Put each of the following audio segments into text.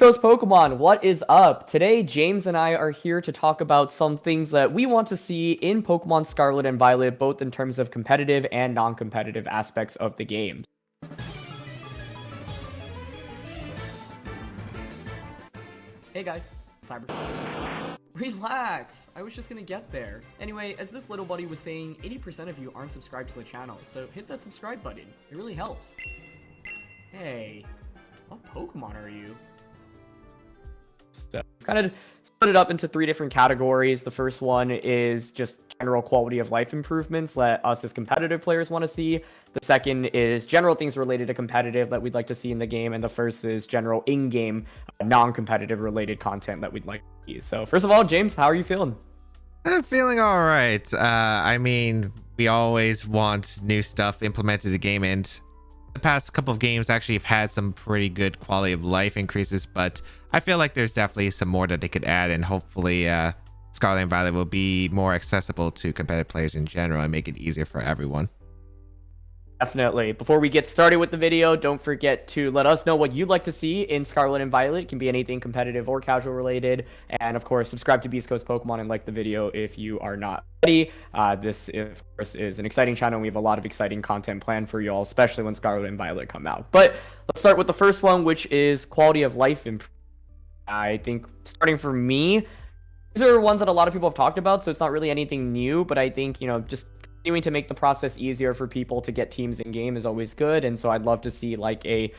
Beastcoast Pokemon, what is up? Today, James and I are here to talk about some things that we want to see in Pokemon Scarlet and Violet, both in terms of competitive and non-competitive aspects of the game. Hey guys, Cyber. Relax, I was just gonna get there. Anyway, as this little buddy was saying, 80% of you aren't subscribed to the channel, so hit that subscribe button. It really helps. Hey, what Pokemon are you? So, kind of split it up into three different categories. The first one is just general quality of life improvements that us as competitive players want to see. The second is general things related to competitive that we'd like to see in the game. And the first is general in-game, non-competitive related content that we'd like to see. So first of all, James, how are you feeling? I'm feeling all right. I mean, we always want new stuff implemented in the game, and the past couple of games actually have had some pretty good quality of life increases, but I feel like there's definitely some more that they could add, and hopefully Scarlet and Violet will be more accessible to competitive players in general and make it easier for everyone. Definitely. Before we get started with the video, don't forget to let us know what you'd like to see in Scarlet and Violet. It can be anything competitive or casual related. And of course, subscribe to Beastcoast Pokemon and like the video if you are not ready. This, of course, is an exciting channel. We have a lot of exciting content planned for you all, especially when Scarlet and Violet come out. But let's start with the first one, which is quality of life improvement. I think starting for me, these are ones that a lot of people have talked about, so it's not really anything new, but I think, just continuing to make the process easier for people to get teams in game is always good. And so I'd love to see like a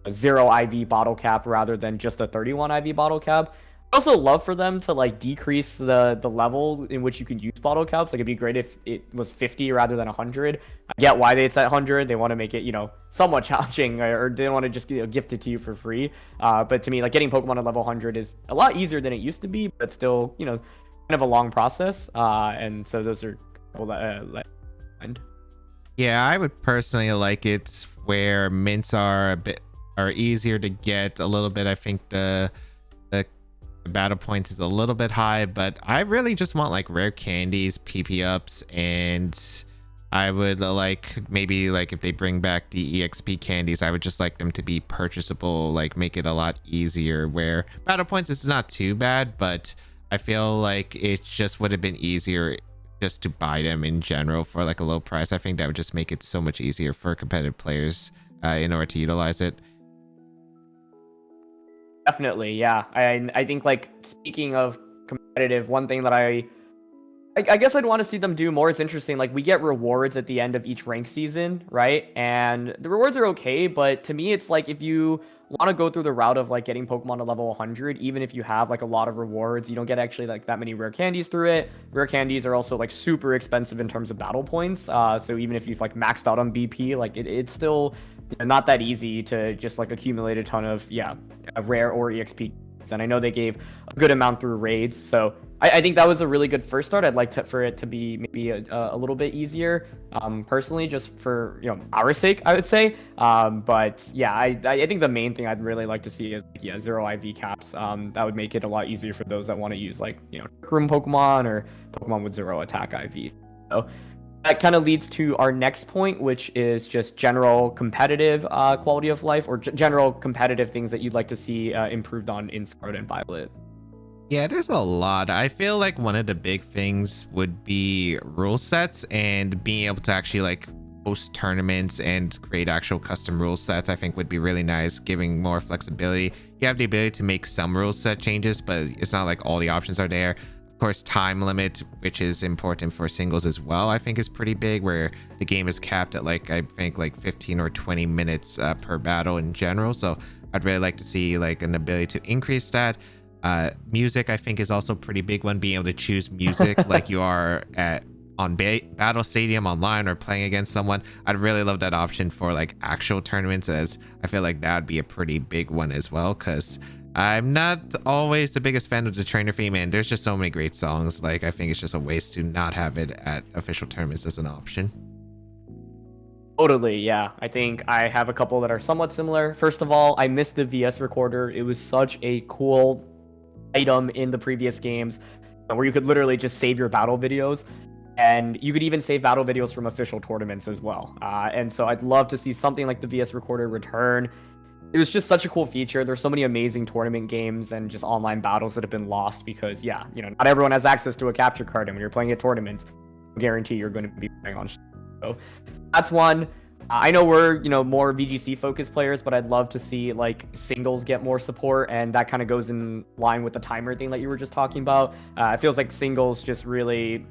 0 IV bottle cap rather than just a 31 IV bottle cap. I also love for them to like decrease the level in which you can use bottle caps. Like it'd be great if it was 50 rather than 100. I get why it's at 100. They want to make it, somewhat challenging, or they want to just gift it to you for free. But to me, like getting Pokemon at level 100 is a lot easier than it used to be, but still, kind of a long process. And so those are Yeah, I would personally like it where mints are easier to get a little bit. I think the battle points is a little bit high, but I really just want like rare candies, PP ups, and I would maybe if they bring back the EXP candies, I would just like them to be purchasable, like make it a lot easier, where battle points is not too bad, but I feel like it just would have been easier just to buy them in general for like a low price. I think that would just make it so much easier for competitive players in order to utilize it. Definitely, yeah. I think like speaking of competitive, one thing that I guess I'd want to see them do more. It's interesting. Like we get rewards at the end of each rank season, right? And the rewards are okay, but to me, it's like if you want to go through the route of like getting Pokemon to level 100, even if you have like a lot of rewards, you don't get actually like that many rare candies through it. Rare candies are also like super expensive in terms of battle points. So even if you've like maxed out on BP, like it's still not that easy to just like accumulate a ton of rare or EXP. And I know they gave a good amount through raids, so I think that was a really good first start. I'd like for it to be maybe a little bit easier, personally, just for our sake, I would say. But yeah, I think the main thing I'd really like to see is 0 IV caps. That would make it a lot easier for those that want to use like Trick Room Pokemon or Pokemon with 0 attack IV. So that kind of leads to our next point, which is just general competitive quality of life, or general competitive things that you'd like to see improved on in Scarlet and Violet. Yeah, there's a lot. I feel like one of the big things would be rule sets and being able to actually like host tournaments and create actual custom rule sets. I think would be really nice, giving more flexibility. You have the ability to make some rule set changes, but it's not like all the options are there. Of course, time limit, which is important for singles as well, I think is pretty big, where the game is capped at I think 15 or 20 minutes per battle in general. So I'd really like to see like an ability to increase that. Music, I think, is also a pretty big one, being able to choose music like you are on Battle Stadium online or playing against someone. I'd really love that option for like actual tournaments, as I feel like that would be a pretty big one as well, because I'm not always the biggest fan of the trainer theme, and there's just so many great songs. Like I think it's just a waste to not have it at official tournaments as an option. Totally, yeah. I think I have a couple that are somewhat similar. First of all, I missed the VS recorder. It was such a cool item in the previous games where you could literally just save your battle videos, and you could even save battle videos from official tournaments as well. And so I'd love to see something like the VS recorder return. it was just such a cool feature. There's so many amazing tournament games and just online battles that have been lost because, yeah, not everyone has access to a capture card, and when you're playing at tournaments, I guarantee you're going to be playing on. So that's one. I know we're, more VGC focused players, but I'd love to see like singles get more support, and that kind of goes in line with the timer thing that you were just talking about. It feels like singles just really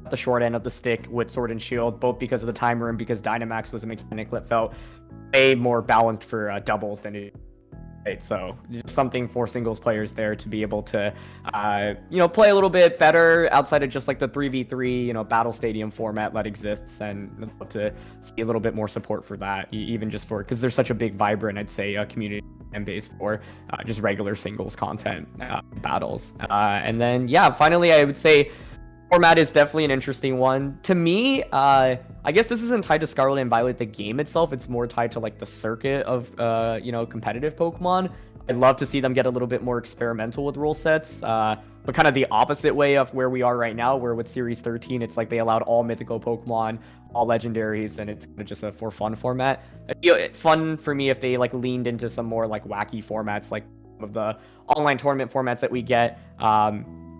at the short end of the stick with Sword and Shield, both because of the timer and because Dynamax was a mechanic that felt way more balanced for doubles than it. Right, so something for singles players there to be able to, play a little bit better outside of just like the 3v3, battle stadium format that exists, and I'd love to see a little bit more support for that, even just for because there's such a big, vibrant, I'd say, community and base for just regular singles content battles. And then, yeah, finally, I would say format is definitely an interesting one to me. I guess this isn't tied to Scarlet and Violet, the game itself. It's more tied to like the circuit of competitive Pokemon. I'd love to see them get a little bit more experimental with rule sets, but kind of the opposite way of where we are right now, where with Series 13, it's like they allowed all mythical Pokemon, all legendaries, and it's kind of just a for fun format. It'd be fun for me if they like leaned into some more like wacky formats, like some of the online tournament formats that we get.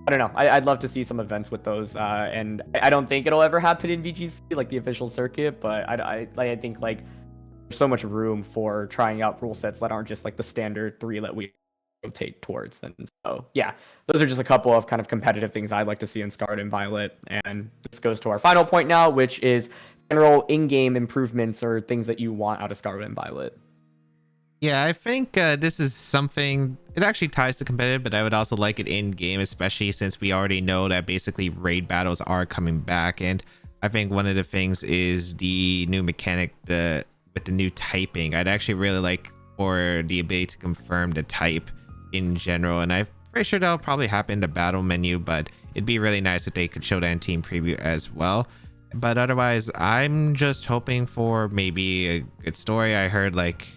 I don't know. I'd love to see some events with those, and I don't think it'll ever happen in VGC, like the official circuit. But I think like there's so much room for trying out rule sets that aren't just like the standard 3 that we rotate towards. And so yeah, those are just a couple of kind of competitive things I'd like to see in Scarlet and Violet. And this goes to our final point now, which is general in-game improvements or things that you want out of Scarlet and Violet. Yeah, I think this is something, it actually ties to competitive, but I would also like it in game, especially since we already know that basically raid battles are coming back. And I think one of the things is the new mechanic with the new typing. I'd actually really like for the ability to confirm the type in general. And I'm pretty sure that'll probably happen in the battle menu, but it'd be really nice if they could show that in team preview as well. But otherwise, I'm just hoping for maybe a good story. I heard like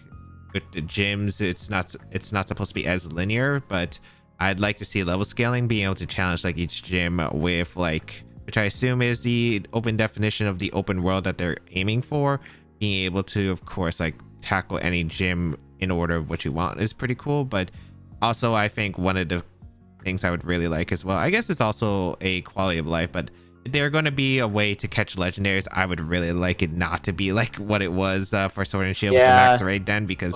with the gyms, it's not supposed to be as linear, but I'd like to see level scaling, being able to challenge like each gym with like, which I assume is the open definition of the open world that they're aiming for. Being able to, of course, like tackle any gym in order of what you want is pretty cool. But also, I think one of the things I would really like as well, I guess it's also a quality of life, but if they're going to be a way to catch legendaries, I would really like it not to be like what it was for Sword and Shield with the Max Raid Den, because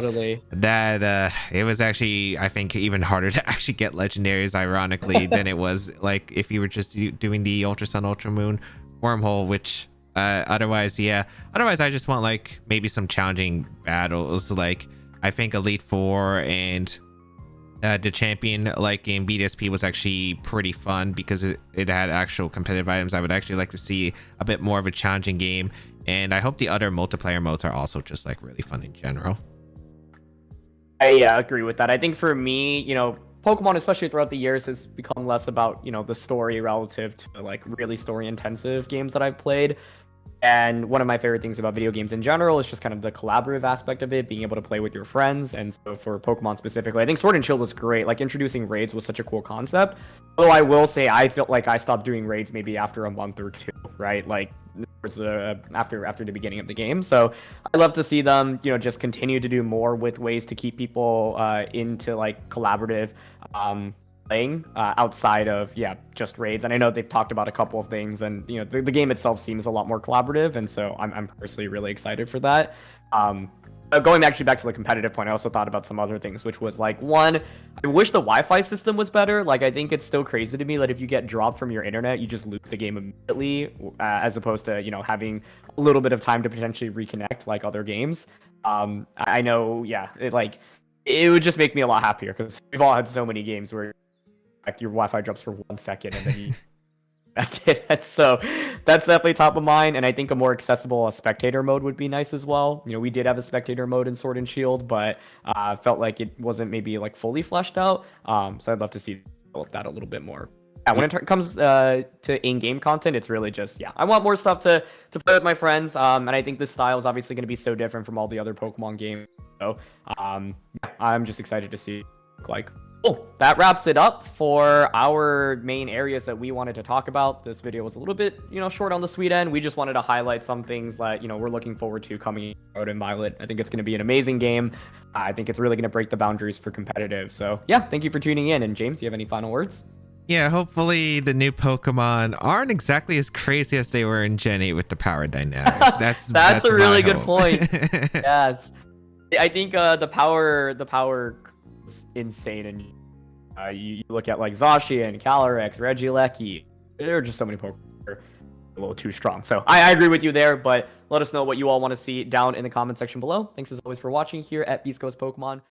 that it was actually, I think, even harder to actually get legendaries, ironically, than it was like if you were just doing the Ultra Sun Ultra Moon wormhole, which otherwise I just want like maybe some challenging battles. Like I think Elite Four and the champion like in BDSP was actually pretty fun because it had actual competitive items. I would actually like to see a bit more of a challenging game, and I hope the other multiplayer modes are also just like really fun in general. I agree with that. I think for me, Pokemon, especially throughout the years, has become less about the story relative to like really story intensive games that I've played. And one of my favorite things about video games in general is just kind of the collaborative aspect of it, being able to play with your friends. And so for Pokemon specifically, I think Sword and Shield was great. Like introducing raids was such a cool concept. Although I will say I felt like I stopped doing raids maybe after a month or two, right? Like after the beginning of the game. So I'd love to see them, just continue to do more with ways to keep people into like collaborative playing outside of just raids. And I know they've talked about a couple of things, and the game itself seems a lot more collaborative, and so I'm personally really excited for that. Going actually back to the competitive point, I also thought about some other things, which was like, one, I wish the Wi-Fi system was better. Like I think it's still crazy to me that if you get dropped from your internet, you just lose the game immediately, as opposed to having a little bit of time to potentially reconnect like other games. I know it would just make me a lot happier, because we've all had so many games where like your Wi-Fi drops for 1 second and then you that's it. So that's definitely top of mind. And I think a more accessible spectator mode would be nice as well. We did have a spectator mode in Sword and Shield, but felt like it wasn't maybe like fully fleshed out. So I'd love to see that a little bit more. When it comes to in-game content, it's really just I want more stuff to play with my friends. And I think this style is obviously going to be so different from all the other Pokemon games. So I'm just excited to see what it looks like. Cool. That wraps it up for our main areas that we wanted to talk about. This video was a little bit, short on the sweet end. We just wanted to highlight some things that, we're looking forward to coming out in Violet. I think it's going to be an amazing game. I think it's really going to break the boundaries for competitive. So yeah, thank you for tuning in. And James, do you have any final words? Yeah, hopefully the new Pokemon aren't exactly as crazy as they were in Gen 8 with the power dynamics. That's a really good hope. point. Yes. I think the power is insane, and you look at like Zacian, Calyrex, Regieleki. There are just so many Pokemon that are a little too strong. So I agree with you there, but let us know what you all want to see down in the comment section below. Thanks as always for watching here at Beastcoast Pokemon.